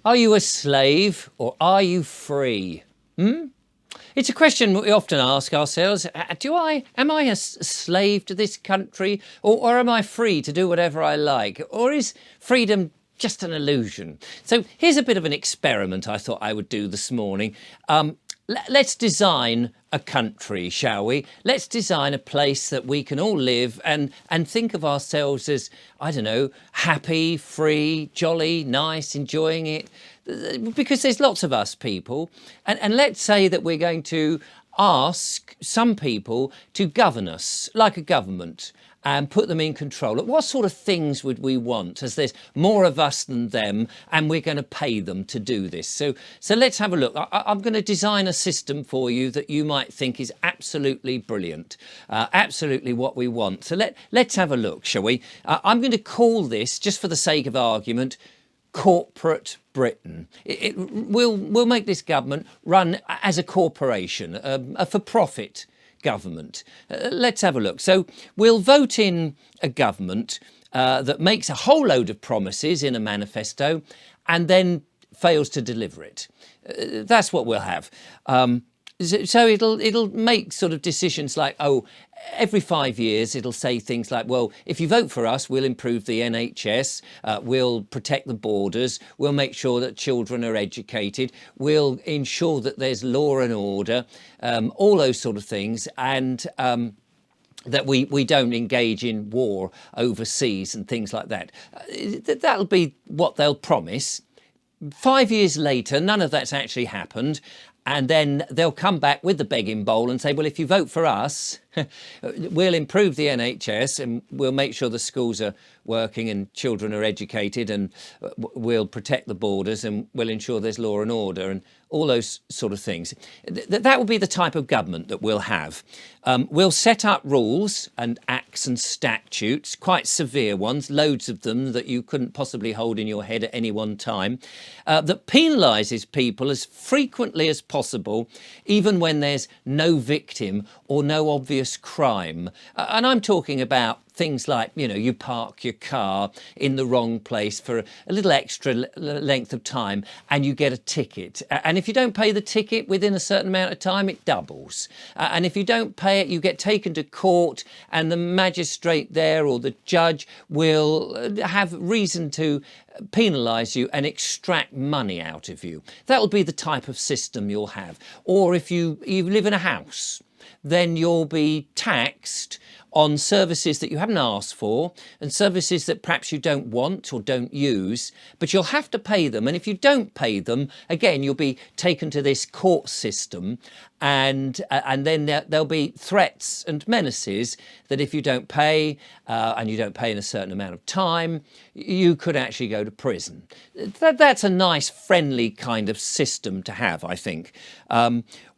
Are you a slave or are you free? It's a question we often ask ourselves. Am I a slave to this country, or am I free to do whatever I like? Or is freedom just an illusion? So here's a bit of an experiment I thought I would do this morning. Let's design a country, shall we? Let's design a place that we can all live and think of ourselves as, I don't know, happy, free, jolly, nice, enjoying it. Because there's lots of us people. And let's say that we're going to ask some people to govern us like a government and put them in control. What sort of things would we want, as there's more of us than them and we're going to pay them to do this? So let's have a look. I'm going to design a system for you that you might think is absolutely brilliant, absolutely what we want. So let's have a look, shall we? I'm going to call this, just for the sake of argument, Corporate Britain. We'll make this government run as a corporation, a for-profit government. Let's have a look. So we'll vote in a government that makes a whole load of promises in a manifesto and then fails to deliver it. That's what we'll have. So it'll make sort of decisions like, every 5 years it'll say things like, well, if you vote for us, we'll improve the NHS, we'll protect the borders, we'll make sure that children are educated, we'll ensure that there's law and order, all those sort of things, and that we don't engage in war overseas and things like that. That'll be what they'll promise. 5 years later, none of that's actually happened. And then they'll come back with the begging bowl and say, well, if you vote for us, we'll improve the NHS and we'll make sure the schools are working and children are educated, and we'll protect the borders and we'll ensure there's law and order and all those sort of things. That will be the type of government that we'll have. We'll set up rules and acts and statutes, quite severe ones, loads of them that you couldn't possibly hold in your head at any one time, that penalises people as frequently as possible, even when there's no victim or no obvious crime. And I'm talking about things like, you park your car in the wrong place for a little extra length of time and you get a ticket. And if you don't pay the ticket within a certain amount of time, it doubles. And if you don't pay it, you get taken to court and the magistrate there or the judge will have reason to penalise you and extract money out of you. That will be the type of system you'll have. Or if you live in a house, then you'll be taxed on services that you haven't asked for and services that perhaps you don't want or don't use, but you'll have to pay them. And if you don't pay them, again, you'll be taken to this court system, and then there'll be threats and menaces that if you don't pay and you don't pay in a certain amount of time, you could actually go to prison. That's a nice, friendly kind of system to have, I think.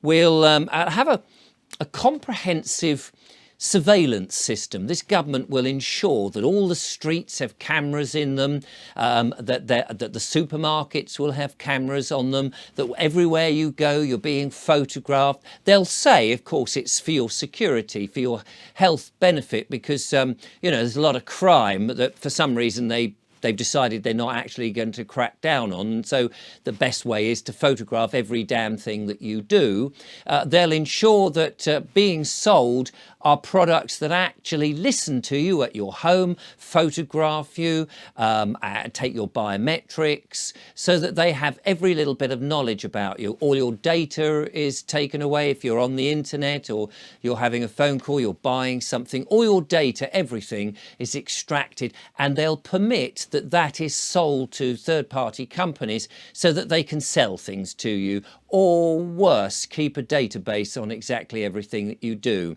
We'll have a comprehensive surveillance system. This government will ensure that all the streets have cameras in them, that the supermarkets will have cameras on them, that everywhere you go you're being photographed. They'll say, of course, it's for your security, for your health benefit, because there's a lot of crime that for some reason they've decided they're not actually going to crack down on. And so the best way is to photograph every damn thing that you do. They'll ensure that being sold are products that actually listen to you at your home, photograph you, take your biometrics, so that they have every little bit of knowledge about you. All your data is taken away if you're on the internet or you're having a phone call, you're buying something. All your data, everything is extracted, and they'll permit that is sold to third-party companies so that they can sell things to you, or worse, keep a database on exactly everything that you do.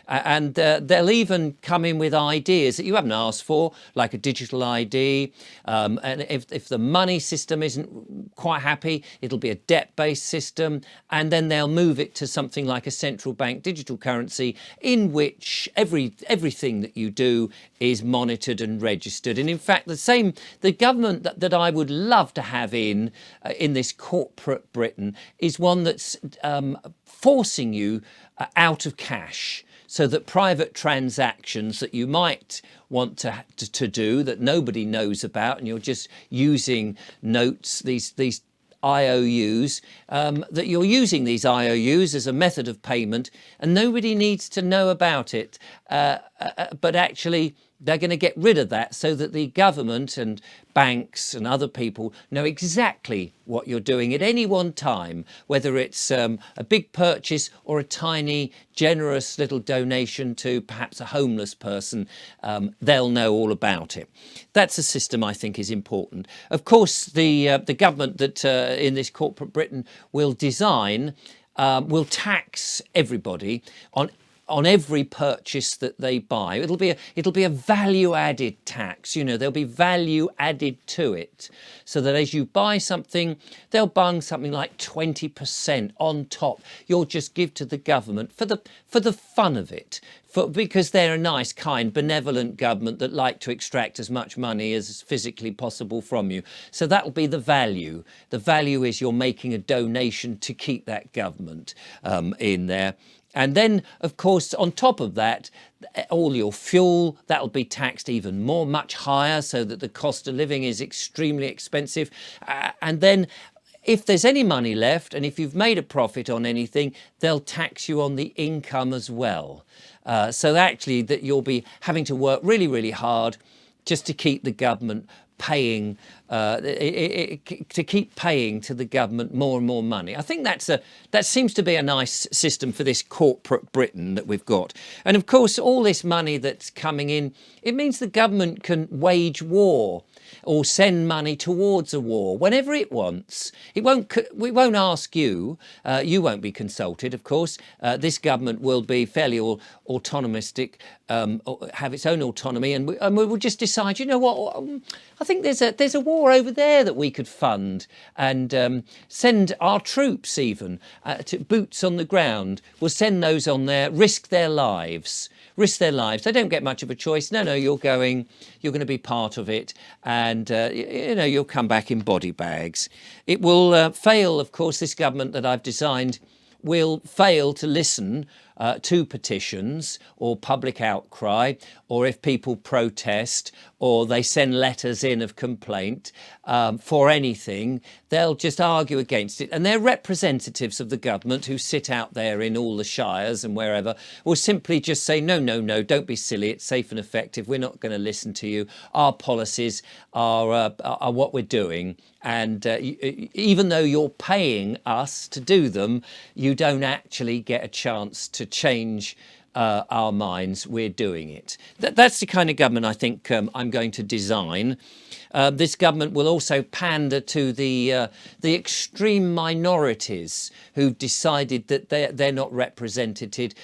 And they'll even come in with ideas that you haven't asked for, like a digital ID. And if the money system isn't quite happy, it'll be a debt-based system. And then they'll move it to something like a central bank digital currency in which everything that you do is monitored and registered. And in fact, the government that I would love to have in this corporate Britain is one that's forcing you out of cash. so that private transactions that you might want to do that nobody knows about, and you're just using notes, these IOUs, that you're using these IOUs as a method of payment, and nobody needs to know about it. But actually, they're going to get rid of that so that the government and banks and other people know exactly what you're doing at any one time, whether it's a big purchase or a tiny, generous little donation to perhaps a homeless person. They'll know all about it. That's a system I think is important. Of course, the government that in this corporate Britain will design will tax everybody on every purchase that they buy. It'll be a value added tax. You know, there'll be value added to it, so that as you buy something, they'll bung something like 20% on top. You'll just give to the government for the fun of it, because they're a nice, kind, benevolent government that like to extract as much money as physically possible from you. So that'll be the value. The value is you're making a donation to keep that government in there. And then, of course, on top of that, all your fuel, that'll be taxed even more, much higher, so that the cost of living is extremely expensive. And then if there's any money left, and if you've made a profit on anything, they'll tax you on the income as well. So actually that you'll be having to work really, really hard just to keep the government paying, to keep paying to the government more and more money. I think that seems to be a nice system for this corporate Britain that we've got. And of course, all this money that's coming in, it means the government can wage war or send money towards a war whenever it wants. We won't ask you. You won't be consulted, of course. This government will be fairly autonomistic, have its own autonomy, and we will just decide, you know what, I think there's a war over there that we could fund, and send our troops even to boots on the ground. We'll send those on there, risk their lives. They don't get much of a choice. No, you're going to be part of it, and you'll come back in body bags. It will fail, of course. This government that I've designed will fail to listen to petitions or public outcry, or if people protest or they send letters in of complaint for anything, they'll just argue against it. And their representatives of the government, who sit out there in all the shires and wherever, will simply just say, no, don't be silly, it's safe and effective, we're not going to listen to you, our policies are what we're doing. And even though you're paying us to do them, you don't actually get a chance to change our minds. We're doing it. That's the kind of government I think I'm going to design. This government will also pander to the extreme minorities who've decided that they're not represented,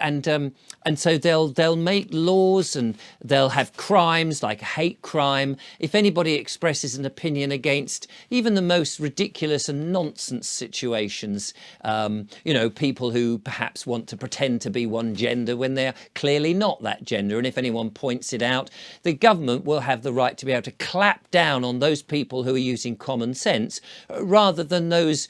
and so they'll make laws, and they'll have crimes like hate crime. If anybody expresses an opinion against even the most ridiculous and nonsense situations, people who perhaps want to pretend to be one gender when they're clearly not that gender, and if anyone points it out, the government will have the right to be able to clap down on those people who are using common sense, rather than those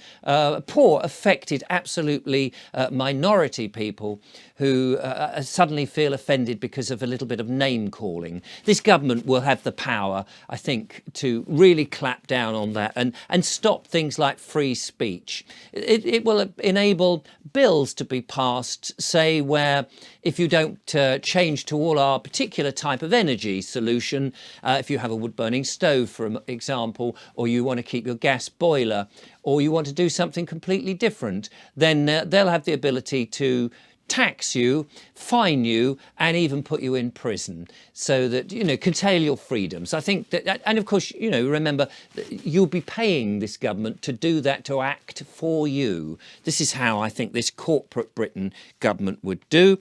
poor, affected, absolutely minority people who suddenly feel offended because of a little bit of name calling. This government will have the power, I think, to really clap down on that and stop things like free speech. It will enable bills to be passed, say, where if you don't change to all our particular type of energy solution, if you have a wood-burning stove, for example, or you want to keep your gas boiler, or you want to do something completely different, then they'll have the ability to tax you, fine you, and even put you in prison, so that, curtail your freedoms. I think that, and of course, remember, you'll be paying this government to do that, to act for you. This is how I think this corporate Britain government would do.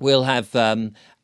We'll have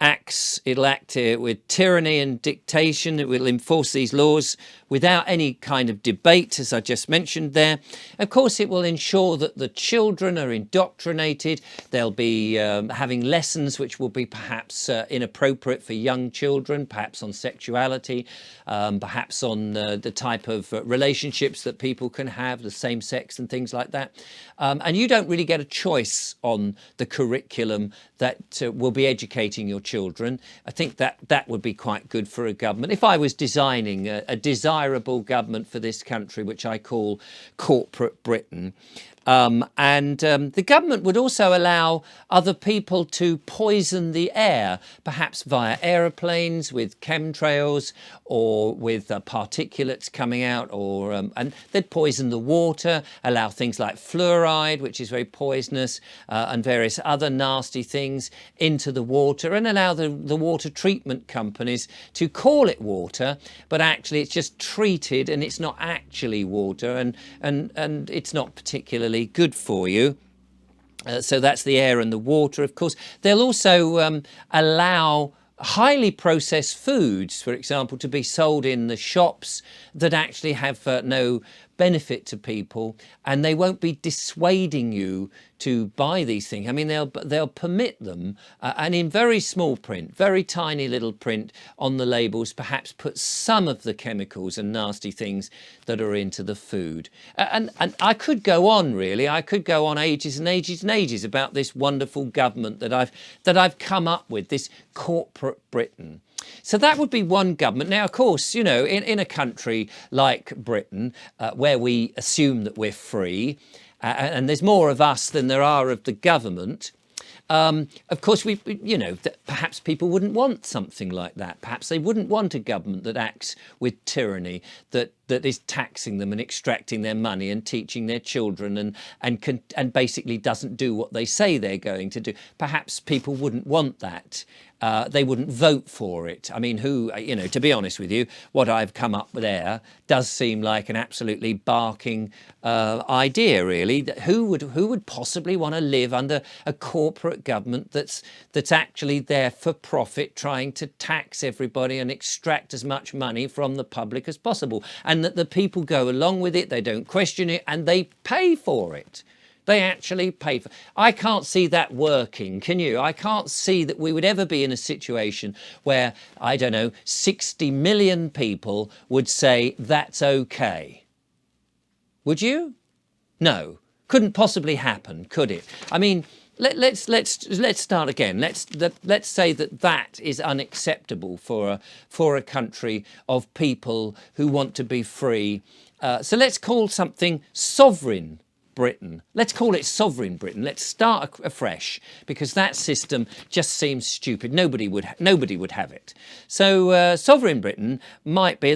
it'll act with tyranny and dictation. It will enforce these laws without any kind of debate, as I just mentioned there. Of course, it will ensure that the children are indoctrinated. They'll be having lessons which will be perhaps inappropriate for young children, perhaps on sexuality, perhaps on the type of relationships that people can have, the same sex and things like that. And you don't really get a choice on the curriculum that will be educating your children. I think that would be quite good for a government. If I was designing a desirable government for this country, which I call corporate Britain, the government would also allow other people to poison the air, perhaps via aeroplanes with chemtrails or with particulates coming out, and they'd poison the water, allow things like fluoride, which is very poisonous, and various other nasty things into the water, and allow the water treatment companies to call it water, but actually it's just treated and it's not actually water, and it's not particularly good for you. So that's the air and the water. Of course, they'll also allow highly processed foods, for example, to be sold in the shops that actually have no benefit to people, and they won't be dissuading you to buy these things. I mean, they'll permit them, and in very small print, very tiny little print on the labels, perhaps put some of the chemicals and nasty things that are into the food. And I could go on, really. I could go on ages and ages and ages about this wonderful government that I've come up with, this corporate Britain. So that would be one government. Now, of course, in a country like Britain, where we assume that we're free, and there's more of us than there are of the government, of course, perhaps people wouldn't want something like that. Perhaps they wouldn't want a government that acts with tyranny, that is taxing them and extracting their money and teaching their children and basically doesn't do what they say they're going to do. Perhaps people wouldn't want that. They wouldn't vote for it. I mean, to be honest with you, what I've come up with there does seem like an absolutely barking idea, really. Who would possibly want to live under a corporate government that's actually there for profit, trying to tax everybody and extract as much money from the public as possible, and that the people go along with it, they don't question it, and they pay for it. They actually pay for it. I can't see that working, can you? I can't see that we would ever be in a situation where, 60 million people would say that's okay. Would you? No. Couldn't possibly happen, could it? I mean, let's start again. Let's say that is unacceptable for a country of people who want to be free. So let's call something sovereign Britain. Let's call it sovereign Britain. Let's start afresh, because that system just seems stupid. Nobody would have it. So sovereign Britain might be.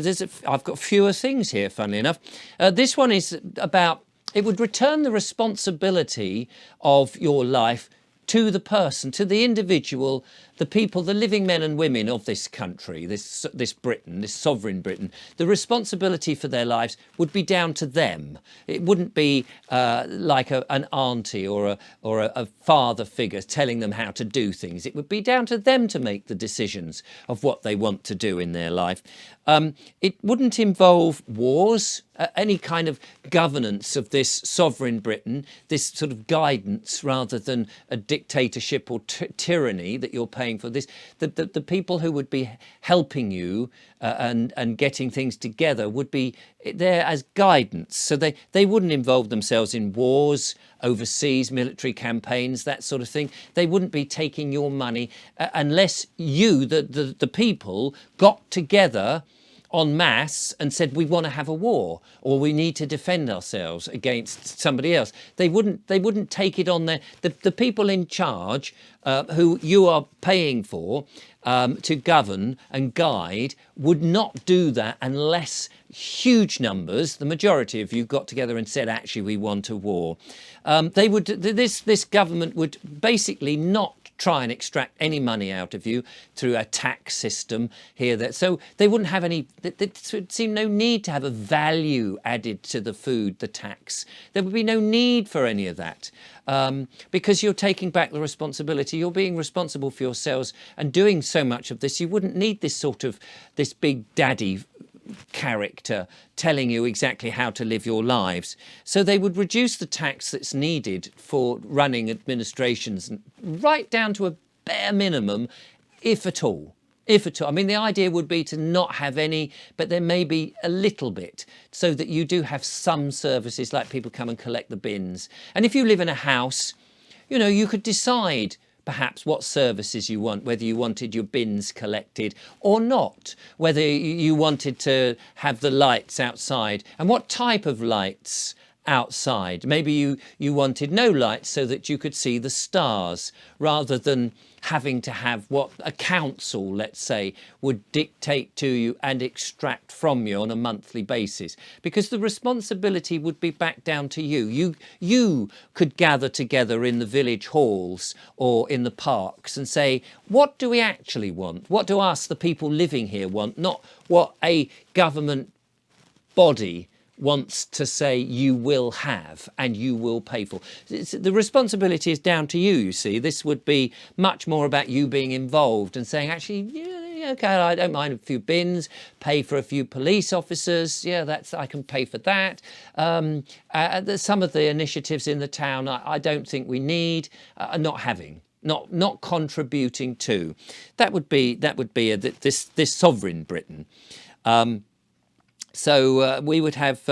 I've got fewer things here, funnily enough. This one is about. It would return the responsibility of your life to the person, to the individual, the people, the living men and women of this country, this Britain, this sovereign Britain. The responsibility for their lives would be down to them. It wouldn't be like an auntie or a father figure telling them how to do things. It would be down to them to make the decisions of what they want to do in their life. It wouldn't involve wars, any kind of governance of this sovereign Britain, this sort of guidance rather than a dictatorship or tyranny that you're paying for. This, the people who would be helping you and getting things together would be there as guidance. So they wouldn't involve themselves in wars, overseas military campaigns, that sort of thing. They wouldn't be taking your money unless you, the people, got together en masse and said, we want to have a war, or we need to defend ourselves against somebody else. They wouldn't take it on the people in charge who you are paying for to govern and guide would not do that unless huge numbers, the majority of you, got together and said, actually, we want a war. This government would basically not try and extract any money out of you through a tax system here. So they wouldn't have any, there would seem no need to have a value added to the food, the tax. There would be no need for any of that. because you're taking back the responsibility. You're being responsible for yourselves and doing so much of this. You wouldn't need this big daddy character telling you exactly how to live your lives. So they would reduce the tax that's needed for running administrations right down to a bare minimum, if at all. If at all. I mean, the idea would be to not have any, but there may be a little bit, so that you do have some services, like people come and collect the bins. And if you live in a house, you know, you could decide perhaps what services you want, whether you wanted your bins collected or not, whether you wanted to have the lights outside and what type of lights outside. Maybe you wanted no lights so that you could see the stars, rather than having to have what a council, let's say, would dictate to you and extract from you on a monthly basis, because the responsibility would be back down to you. You could gather together in the village halls or in the parks and say, what do we actually want? What do us, the people living here, want? Not what a government body wants to say you will have and you will pay for. The responsibility is down to you, you see. This would be much more about you being involved and saying, actually, yeah, okay, I don't mind a few bins, pay for a few police officers. Yeah, I can pay for that. Some of the initiatives in the town I don't think we need, not having. Not contributing to. That would be this sovereign Britain. So we would have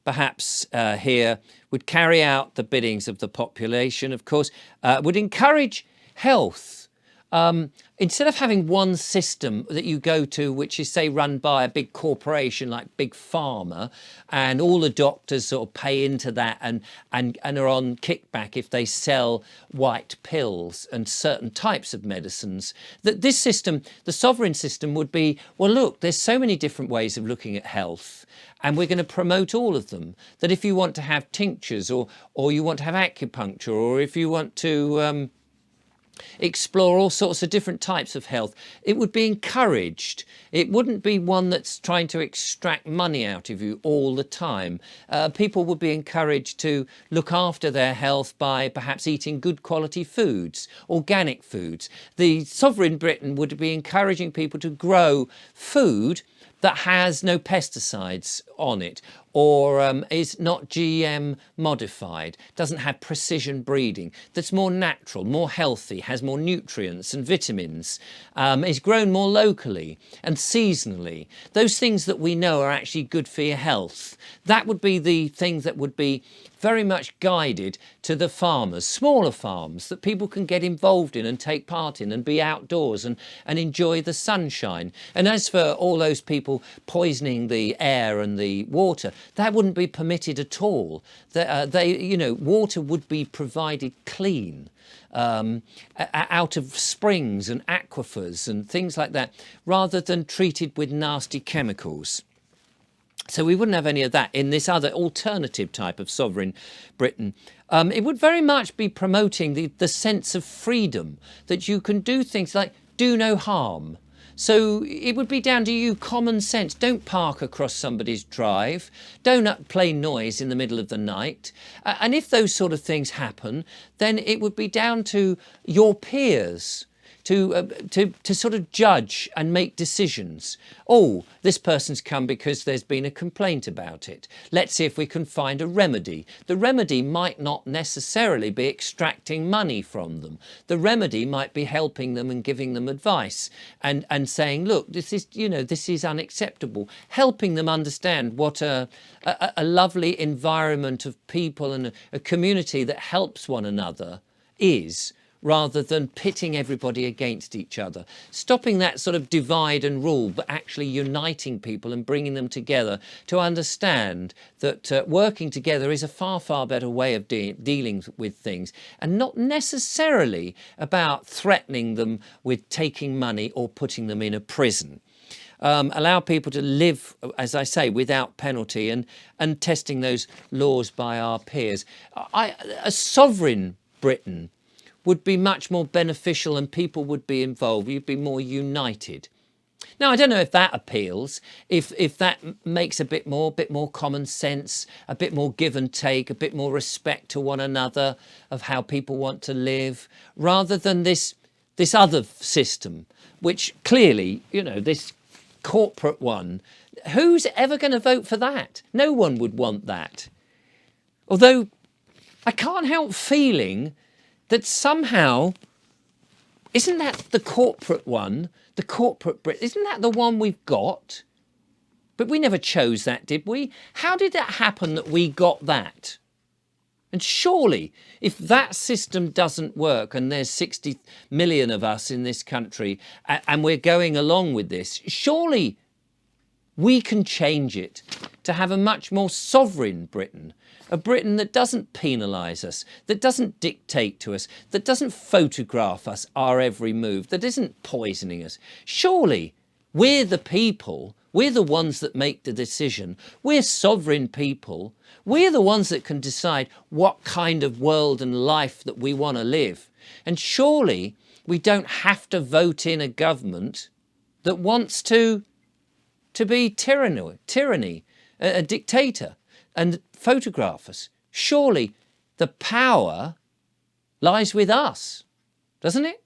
perhaps here, would carry out the biddings of the population, of course, would encourage health. Instead of having one system that you go to, which is, say, run by a big corporation like Big Pharma, and all the doctors sort of pay into that and are on kickback if they sell white pills and certain types of medicines, that this system, the sovereign system, would be, well, look, there's so many different ways of looking at health, and we're going to promote all of them. That if you want to have tinctures, or you want to have acupuncture, or if you want to explore all sorts of different types of health, it would be encouraged. It wouldn't be one that's trying to extract money out of you all the time. People would be encouraged to look after their health by perhaps eating good quality foods, organic foods. The sovereign Britain would be encouraging people to grow food that has no pesticides on it, or is not GM modified, doesn't have precision breeding, that's more natural, more healthy, has more nutrients and vitamins, is grown more locally and seasonally. Those things that we know are actually good for your health. That would be the things that would be very much guided to the farmers, smaller farms that people can get involved in and take part in and be outdoors and enjoy the sunshine. And as for all those people poisoning the air and the water, that wouldn't be permitted at all. Water would be provided clean out of springs and aquifers and things like that, rather than treated with nasty chemicals. So we wouldn't have any of that in this other alternative type of sovereign Britain. It would very much be promoting the sense of freedom, that you can do things like do no harm. So it would be down to you, common sense. Don't park across somebody's drive. Don't play noise in the middle of the night. And if those sort of things happen, then it would be down to your peers to sort of judge and make decisions. Oh, this person's come because there's been a complaint about it. Let's see if we can find a remedy. The remedy might not necessarily be extracting money from them. The remedy might be helping them and giving them advice and saying, look, this is unacceptable. Helping them understand what a lovely environment of people and a community that helps one another is, rather than pitting everybody against each other. Stopping that sort of divide and rule, but actually uniting people and bringing them together to understand that working together is a far, far better way of dealing with things, and not necessarily about threatening them with taking money or putting them in a prison. Allow people to live, as I say, without penalty, and testing those laws by our peers. A sovereign Britain would be much more beneficial, and people would be involved. You'd be more united. Now, I don't know if that appeals, if that makes a bit more common sense, a bit more give and take, a bit more respect to one another of how people want to live, rather than this other system, which clearly, you know, this corporate one. Who's ever going to vote for that? No one would want that. Although I can't help feeling that somehow, isn't that the corporate one, the corporate Brit, isn't that the one we've got? But we never chose that, did we? How did it happen that we got that? And surely, if that system doesn't work and there's 60 million of us in this country and we're going along with this, surely we can change it to have a much more sovereign Britain, a Britain that doesn't penalise us, that doesn't dictate to us, that doesn't photograph us, our every move, that isn't poisoning us. Surely we're the people, we're the ones that make the decision, we're sovereign people, we're the ones that can decide what kind of world and life that we want to live. And surely we don't have to vote in a government that wants to be tyranny, a dictator, and photograph us. Surely the power lies with us, doesn't it?